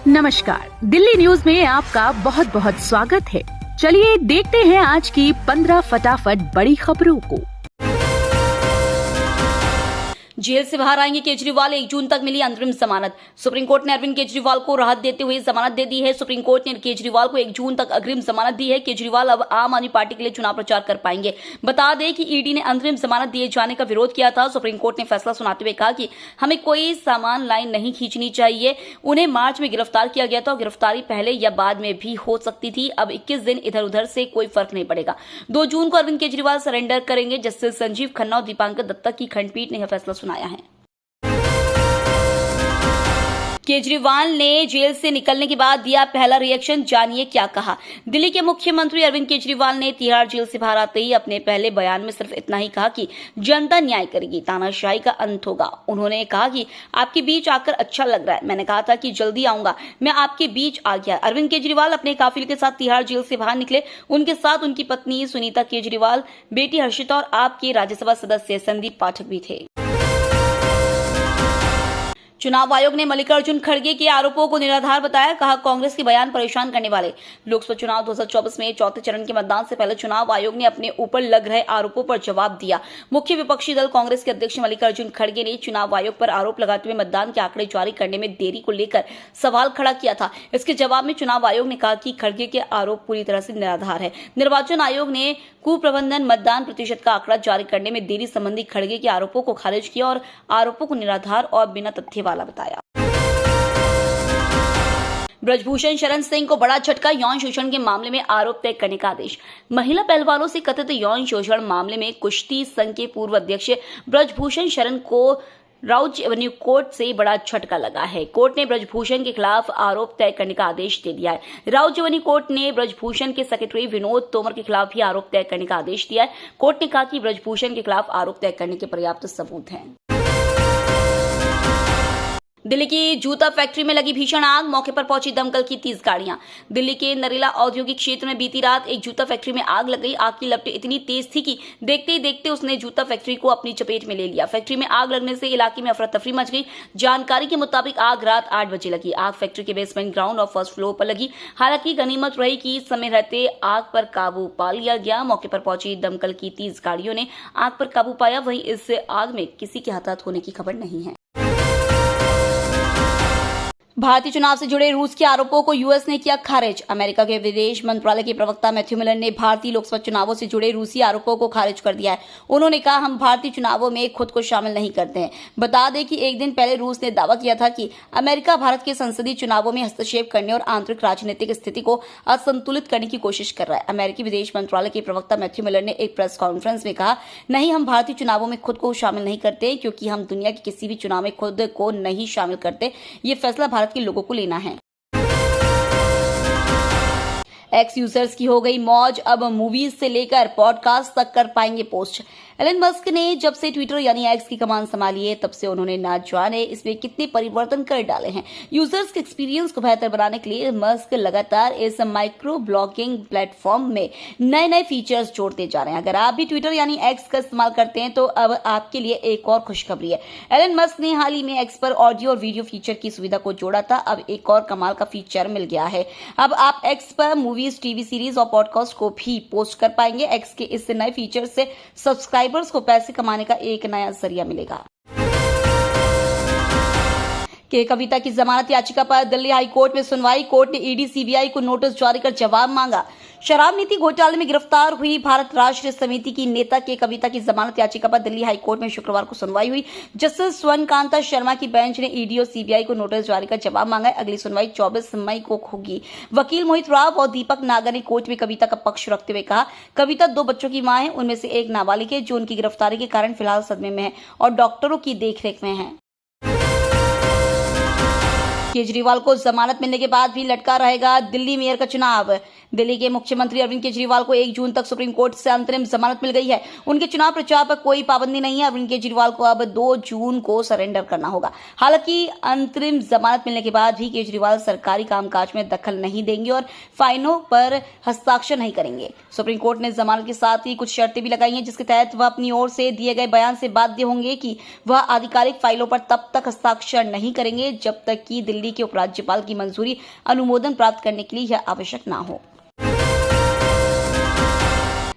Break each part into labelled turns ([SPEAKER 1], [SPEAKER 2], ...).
[SPEAKER 1] नमस्कार, दिल्ली न्यूज में आपका बहुत बहुत स्वागत है। चलिए देखते हैं आज की 15 फटाफट बड़ी खबरों को।
[SPEAKER 2] जेल से बाहर आएंगे केजरीवाल, 1 जून तक मिली अंतरिम जमानत। सुप्रीम कोर्ट ने अरविंद केजरीवाल को राहत देते हुए जमानत दे दी है। सुप्रीम कोर्ट ने केजरीवाल को 1 जून तक अग्रिम जमानत दी है। केजरीवाल अब आम आदमी पार्टी के लिए चुनाव प्रचार कर पाएंगे। बता दें कि ईडी ने अंतरिम जमानत दिए जाने का विरोध किया था। सुप्रीम कोर्ट ने फैसला सुनाते हुए कहा कि हमें कोई सामान लाइन नहीं खींचनी चाहिए। उन्हें मार्च में गिरफ्तार किया गया था और गिरफ्तारी पहले या बाद में भी हो सकती थी। अब 21 दिन इधर उधर से कोई फर्क नहीं पड़ेगा। 2 जून को अरविंद केजरीवाल सरेंडर करेंगे। जस्टिस संजीव खन्ना और दीपांकर दत्ता की खंडपीठ ने यह फैसला सुनाया है। केजरीवाल ने जेल से निकलने के बाद दिया पहला रिएक्शन, जानिए क्या कहा। दिल्ली के मुख्यमंत्री अरविंद केजरीवाल ने तिहाड़ जेल से बाहर आते ही अपने पहले बयान में सिर्फ इतना ही कहा कि जनता न्याय करेगी, तानाशाही का अंत होगा। उन्होंने कहा कि आपके बीच आकर अच्छा लग रहा है, मैंने कहा था कि जल्दी आऊंगा, मैं आपके बीच आ गया। अरविंद केजरीवाल अपने काफिले के साथ तिहाड़ जेल से बाहर निकले। उनके साथ उनकी पत्नी सुनीता केजरीवाल, बेटी हर्षिता और आपके राज्यसभा सदस्य संदीप पाठक भी थे। चुनाव आयोग ने मल्लिकार्जुन खड़गे के आरोपों को निराधार बताया। कहा, कांग्रेस के बयान परेशान करने वाले। लोकसभा चुनाव 2024 में चौथे चरण के मतदान से पहले चुनाव आयोग ने अपने ऊपर लग रहे आरोपों पर जवाब दिया। मुख्य विपक्षी दल कांग्रेस के अध्यक्ष मल्लिकार्जुन खड़गे ने चुनाव आयोग पर आरोप लगाते हुए मतदान के आंकड़े जारी करने में देरी को लेकर सवाल खड़ा किया था। इसके जवाब में चुनाव आयोग ने कहा कि खड़गे के आरोप पूरी तरह से निराधार है। निर्वाचन आयोग ने कुप्रबंधन, मतदान प्रतिशत का आंकड़ा जारी करने में देरी संबंधी खड़गे के आरोपों को खारिज किया और आरोपों को निराधार और बिना तथ्य वाला बताया। ब्रजभूषण शरण सिंह को बड़ा झटका, यौन शोषण के मामले में आरोप तय करने का आदेश। महिला पहलवानों से कथित यौन शोषण मामले में कुश्ती संघ के पूर्व अध्यक्ष ब्रजभूषण शरण को राउज एवेन्यू कोर्ट से बड़ा झटका लगा है। कोर्ट ने ब्रजभूषण के खिलाफ आरोप तय करने का आदेश दे दिया है। राउज एवेन्यू कोर्ट ने ब्रजभूषण के सेक्रेटरी विनोद तोमर के खिलाफ भी आरोप तय करने का आदेश दिया है। कोर्ट ने कहा कि ब्रजभूषण के खिलाफ आरोप तय करने के पर्याप्त सबूत हैं। दिल्ली की जूता फैक्ट्री में लगी भीषण आग, मौके पर पहुंची दमकल की 30 गाड़ियां। दिल्ली के नरेला औद्योगिक क्षेत्र में बीती रात एक जूता फैक्ट्री में आग लग गई। आग की लपटें इतनी तेज थी कि देखते ही देखते उसने जूता फैक्ट्री को अपनी चपेट में ले लिया। फैक्ट्री में आग लगने से इलाके में अफरा तफरी मच गई। जानकारी के मुताबिक आग रात 8 बजे लगी। आग फैक्ट्री के बेसमेंट ग्राउंड और फर्स्ट फ्लोर पर लगी। हालांकि गनीमत रही कि समय रहते आग पर काबू पा लिया गया। मौके पर पहुंची दमकल की 30 गाड़ियों ने आग पर काबू पाया। वहीं इस आग में किसी के हताहत होने की खबर नहीं है। भारतीय चुनाव से जुड़े रूस के आरोपों को यूएस ने किया खारिज। अमेरिका के विदेश मंत्रालय के प्रवक्ता मैथ्यू मिलर ने भारतीय लोकसभा चुनावों से जुड़े रूसी आरोपों को खारिज कर दिया है। उन्होंने कहा, हम भारतीय चुनावों में खुद को शामिल नहीं करते हैं। बता दें कि एक दिन पहले रूस ने दावा किया था कि अमेरिका भारत के संसदीय चुनावों में हस्तक्षेप करने और आंतरिक राजनीतिक स्थिति को असंतुलित करने की कोशिश कर रहा है। अमेरिकी विदेश मंत्रालय के प्रवक्ता मैथ्यू मिलर ने एक प्रेस कॉन्फ्रेंस में कहा, नहीं, हम भारतीय चुनावों में खुद को शामिल नहीं करते क्योंकि हम दुनिया के किसी भी चुनाव में खुद को नहीं शामिल करते। ये फैसला भारत के लोगों को लेना है। एक्स यूजर्स की हो गई मौज, अब मूवीज से लेकर पॉडकास्ट तक कर पाएंगे पोस्ट। एलन मस्क ने जब से ट्विटर यानी एक्स की कमान संभाली है तब से उन्होंने ना जाने इसमें कितने परिवर्तन कर डाले हैं। यूजर्स के एक्सपीरियंस को बेहतर बनाने के लिए मस्क लगातार इस माइक्रो ब्लॉगिंग प्लेटफॉर्म में नए नए फीचर्स जोड़ते जा रहे हैं। अगर आप भी ट्विटर यानी एक्स का इस्तेमाल करते हैं तो अब आपके लिए एक और खुशखबरी है। एलन मस्क ने हाल ही में एक्स पर ऑडियो और वीडियो फीचर की सुविधा को जोड़ा था। अब एक और कमाल का फीचर मिल गया है। अब आप एक्स पर मूवीज, टीवी सीरीज और पॉडकास्ट को भी पोस्ट कर पाएंगे। एक्स के इस नए फीचर से सब्सक्राइबर्स को पैसे कमाने का एक नया जरिया मिलेगा। के कविता की जमानत याचिका पर दिल्ली हाई कोर्ट में सुनवाई। कोर्ट ने ईडी, सीबीआई को नोटिस जारी कर जवाब मांगा। शराब नीति घोटाले में गिरफ्तार हुई भारत राष्ट्र समिति की नेता के कविता की जमानत याचिका पर दिल्ली हाई कोर्ट में शुक्रवार को सुनवाई हुई। जस्टिस स्वर्णकांता शर्मा की बेंच ने ईडी और सीबीआई को नोटिस जारी कर जवाब मांगा। अगली सुनवाई 24 मई को होगी। वकील मोहित राव और दीपक नागर ने कोर्ट में कविता का पक्ष रखते हुए कहा, कविता 2 बच्चों की मां है, उनमें से एक नाबालिग है जो उनकी गिरफ्तारी के कारण फिलहाल सदमे में है और डॉक्टरों की देखरेख में है। केजरीवाल को जमानत मिलने के बाद भी लटका रहेगा दिल्ली मेयर का चुनाव। दिल्ली के मुख्यमंत्री अरविंद केजरीवाल को 1 जून तक सुप्रीम कोर्ट से अंतरिम जमानत मिल गई है। उनके चुनाव प्रचार पर कोई पाबंदी नहीं है। अरविंद केजरीवाल को अब 2 जून को सरेंडर करना होगा। हालांकि अंतरिम जमानत मिलने के बाद भी केजरीवाल सरकारी कामकाज में दखल नहीं देंगे और फाइनों पर हस्ताक्षर नहीं करेंगे। सुप्रीम कोर्ट ने जमानत के साथ ही कुछ शर्तें भी लगाई हैं, जिसके तहत वह अपनी ओर से दिए गए बयान से बाध्य होंगे कि वह आधिकारिक फाइलों पर तब तक हस्ताक्षर नहीं करेंगे जब तक कि दिल्ली के उपराज्यपाल की मंजूरी अनुमोदन प्राप्त करने के लिए यह आवश्यक ना हो।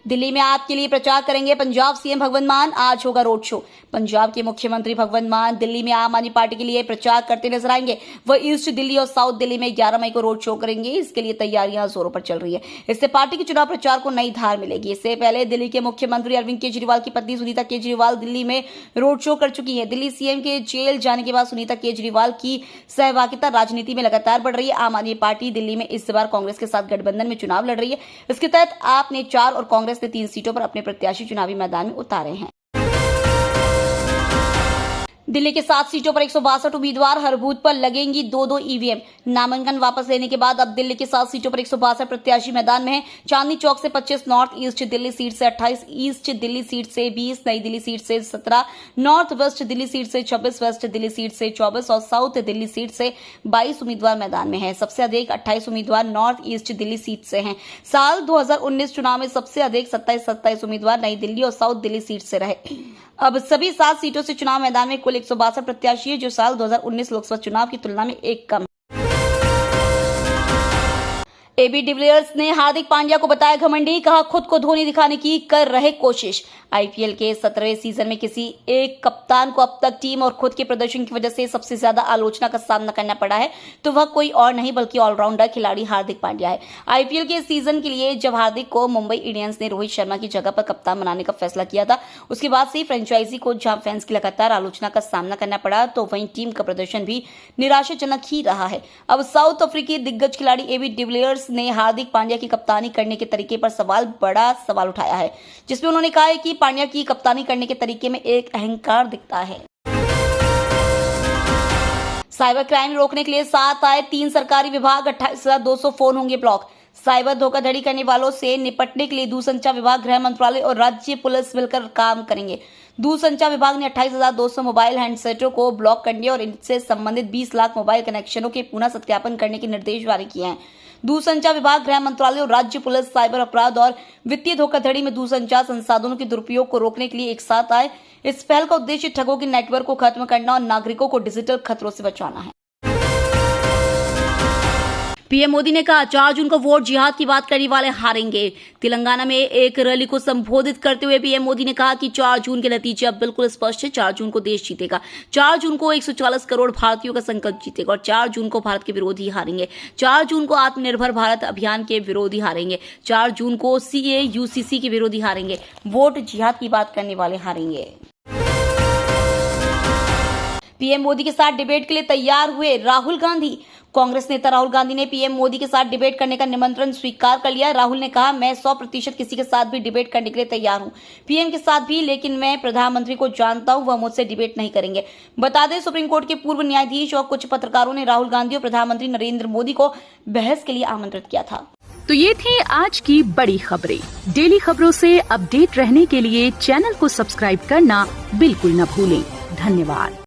[SPEAKER 2] दिल्ली में आपके लिए प्रचार करेंगे पंजाब सीएम भगवंत मान। आज होगा रोड शो। पंजाब के मुख्यमंत्री भगवंत मान दिल्ली में आम आदमी पार्टी के लिए प्रचार करते नजर आएंगे। वह ईस्ट दिल्ली और साउथ दिल्ली में 11 मई को रोड शो करेंगे। इसके लिए तैयारियां जोरों पर चल रही है। इससे पार्टी के चुनाव प्रचार को नई धार मिलेगी। इससे पहले दिल्ली के मुख्यमंत्री अरविंद केजरीवाल की पत्नी सुनीता केजरीवाल दिल्ली में रोड शो कर चुकी है। दिल्ली सीएम के जेल जाने के बाद सुनीता केजरीवाल की सहभागिता राजनीति में लगातार बढ़ रही है। आम आदमी पार्टी दिल्ली में इस बार कांग्रेस के साथ गठबंधन में चुनाव लड़ रही है। इसके तहत आप ने 4 और कांग्रेस ने 3 सीटों पर अपने प्रत्याशी चुनावी मैदान में उतारे हैं। दिल्ली के 7 सीटों पर 162 उम्मीदवार, हर बूथ पर लगेंगी 2-2 ईवीएम। नामांकन वापस लेने के बाद अब दिल्ली के 7 सीटों पर 162 प्रत्याशी मैदान में हैं। चांदनी चौक से 25, नॉर्थ ईस्ट दिल्ली सीट से 28, ईस्ट दिल्ली सीट से 20, नई दिल्ली सीट से 17, नॉर्थ वेस्ट दिल्ली सीट से 26, वेस्ट दिल्ली सीट से 24 और साउथ दिल्ली सीट से 22 उम्मीदवार मैदान में हैं। सबसे अधिक 28 उम्मीदवार नॉर्थ ईस्ट दिल्ली सीट से हैं। साल 2019 चुनाव में सबसे अधिक 27 उम्मीदवार नई दिल्ली और साउथ दिल्ली सीट से रहे। अब सभी 7 सीटों से चुनाव मैदान में कुल 162 प्रत्याशी है, जो साल 2019 लोकसभा चुनाव की तुलना में 1 कम। एबी डिविलियर्स ने हार्दिक पांड्या को बताया घमंडी, कहा खुद को धोनी दिखाने की कर रहे कोशिश। आईपीएल के 17वें सीजन में किसी एक कप्तान को अब तक टीम और खुद के प्रदर्शन की वजह से सबसे ज्यादा आलोचना का सामना करना पड़ा है, तो वह कोई और नहीं बल्कि ऑलराउंडर खिलाड़ी हार्दिक पांड्या है। आईपीएल के सीजन के लिए जब हार्दिक को मुंबई इंडियंस ने रोहित शर्मा की जगह पर कप्तान बनाने का फैसला किया था, उसके बाद से फ्रेंचाइजी को जहां फैंस की लगातार आलोचना का सामना करना पड़ा, तो वहीं टीम का प्रदर्शन भी निराशाजनक ही रहा है। अब साउथ अफ्रीकी दिग्गज खिलाड़ी एबी डिविलियर्स ने हार्दिक पांड्या की कप्तानी करने के तरीके पर बड़ा सवाल उठाया है, जिसमें उन्होंने कहा है कि पांड्या की कप्तानी करने के तरीके में एक अहंकार दिखता है। साइबर क्राइम रोकने के लिए साथ आए 3 सरकारी विभाग, 28,200 फोन होंगे ब्लॉक। साइबर धोखाधड़ी करने वालों से निपटने के लिए दूरसंचार विभाग, गृह मंत्रालय और राज्य पुलिस मिलकर काम करेंगे। दूरसंचार विभाग ने 28,200 मोबाइल हैंडसेटों को ब्लॉक करने और इनसे संबंधित 20 लाख मोबाइल कनेक्शनों के पुनः सत्यापन करने के निर्देश जारी किए हैं। दूरसंचार विभाग, गृह मंत्रालय और राज्य पुलिस साइबर अपराध और वित्तीय धोखाधड़ी में दूरसंचार संसाधनों के दुरुपयोग को रोकने के लिए एक साथ आए। इस पहल का उद्देश्य ठगों के नेटवर्क को खत्म करना और नागरिकों को डिजिटल खतरों से बचाना है। पीएम मोदी ने कहा 4 जून को वोट जिहाद की बात करने वाले हारेंगे। तेलंगाना में एक रैली को संबोधित करते हुए पीएम मोदी ने कहा कि 4 जून के नतीजे अब बिल्कुल स्पष्ट है। 4 जून को देश जीतेगा। 4 जून को 140 करोड़ भारतीयों का संकल्प जीतेगा और 4 जून को भारत के विरोधी हारेंगे। 4 जून को आत्मनिर्भर भारत अभियान के विरोधी हारेंगे। 4 जून को सीए यूसीसी के विरोधी हारेंगे। वोट जिहाद की बात करने वाले हारेंगे। पीएम मोदी के साथ डिबेट के लिए तैयार हुए राहुल गांधी। कांग्रेस नेता राहुल गांधी ने पीएम मोदी के साथ डिबेट करने का निमंत्रण स्वीकार कर लिया। राहुल ने कहा, मैं 100% किसी के साथ भी डिबेट करने के लिए तैयार हूं, पीएम के साथ भी, लेकिन मैं प्रधानमंत्री को जानता हूं, वह मुझसे डिबेट नहीं करेंगे। बता दें, सुप्रीम कोर्ट के पूर्व न्यायाधीश और कुछ पत्रकारों ने राहुल गांधी और प्रधानमंत्री नरेंद्र मोदी को बहस के लिए आमंत्रित किया था।
[SPEAKER 1] तो ये थी आज की बड़ी खबरें। डेली खबरों से अपडेट रहने के लिए चैनल को सब्सक्राइब करना बिल्कुल न भूलें। धन्यवाद।